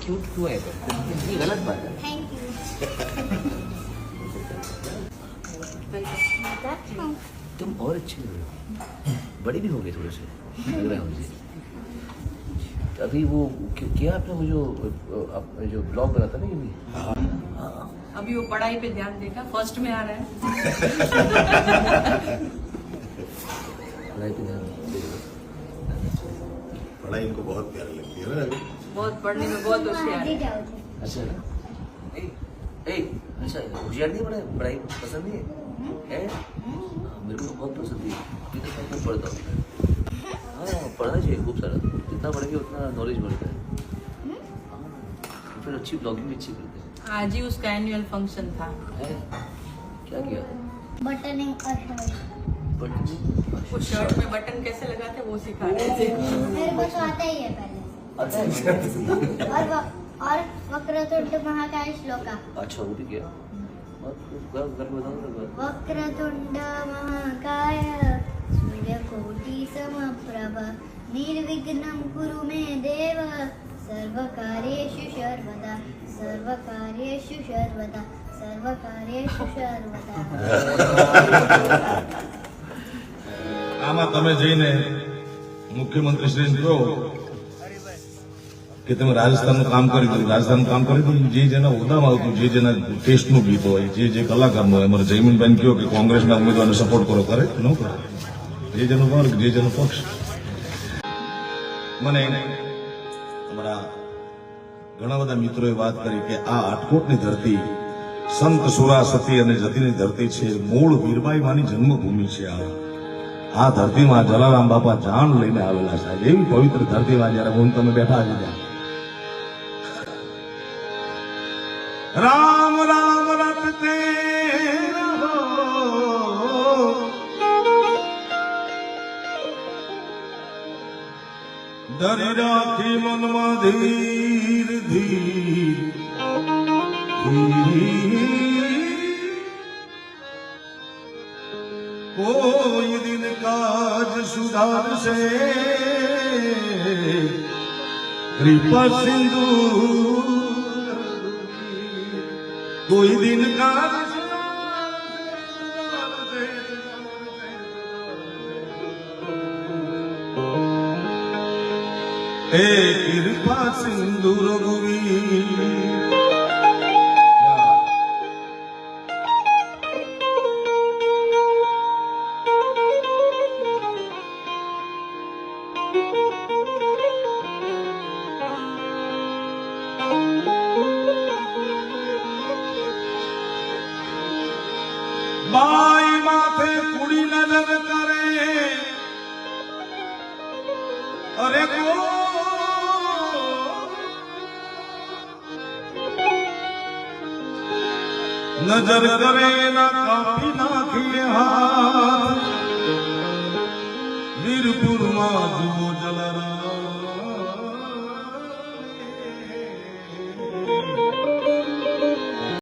Cute क्यों है ये गलत बात है। Thank you. तुम और अच्छी लग रहे हो, बड़ी भी हो गई थोड़े से लग रहा है मुझे। अभी वो किया आपने वो जो ब्लॉग बना था ना ये भी। अभी वो पढ़ाई पे ध्यान देगा, फर्स्ट में आ रहा है। पढ़ाई पे ध्यान देगा। पढ़ाई इनको बहुत प्यारी लगती है ना अभी। बहुत पढ़ने में बहुत होशियार है। अच्छा अच्छा होशियार नहीं पढ़ाई पसंद नहीं है? मेरे को बहुत पसंद है, अभी तक मैं खूब पढ़ता हूँ। हाँ पढ़ना चाहिए खूब सारा, जितना पढ़ेंगे उतना नॉलेज बढ़ता है। फिर अच्छी ब्लॉगिंग भी अच्छी करते हैं। आज ही उसका एनुअल फंक्शन था। क्या किया? बटनिंग वो शर्ट में बटन कैसे लगाते वो सिखा रहे थे। मेरे को तो आता ही है पहले। और वक्रतुंड महाकाय श्लोका। अच्छा वो भी किया। घर में बताओ। वक्रतुंड महाकाय सूर्यकोटि समप्रभ निर्विघ्नं कुरु मे देव सर्वकार्येषु सर्वदा सर्वकार्येषु सर्वदा सर्वकार्येषु सर्वदा। આમાં તમે જઈને મુખ્યમંત્રી શ્રીને કહો કે તમે રાજસ્થાનનું કામ કરી દીધું, રાજસ્થાનનું કામ કરી દીધું. જે જેના હોદ્દામાં આવતું, જે જેના ટેસ્ટનું ગીત હોય, જે કલાકારનું હોય, અમારે જયમીનભાઈને કહો કે કોંગ્રેસના ઉમેદવારને સપોર્ટ કરો, કરે ન કરે, જે જેનો વર્ગ, જે જેનો પક્ષ. મને અમારા ઘણા બધા મિત્રોએ વાત કરી કે આ આટકોટની ધરતી સંત સુરા સતી અને જતીની ધરતી છે, મૂળ વીરબાઈમાંની જન્મભૂમિ છે. આ ધરતીમાં જલારામ બાપા જાન લઈને આવેલા સાહેબ, એવી પવિત્ર ધરતીમાં જયારે હું તમે બેઠા છે ત્યાં રામ રામ રટતે રહો, ધરી રાખી મનમાં ધીર ધીર कोई दिन काज सुधार से कृपा सिंधु, कोई दिन काज हे कृपा सिंधु रघुवीर. बाई माथे कुड़ी नजर करे, अरे को नजर करे ना काफी नाखिए हाथ, वीरपुर मां जुओ जलाराम.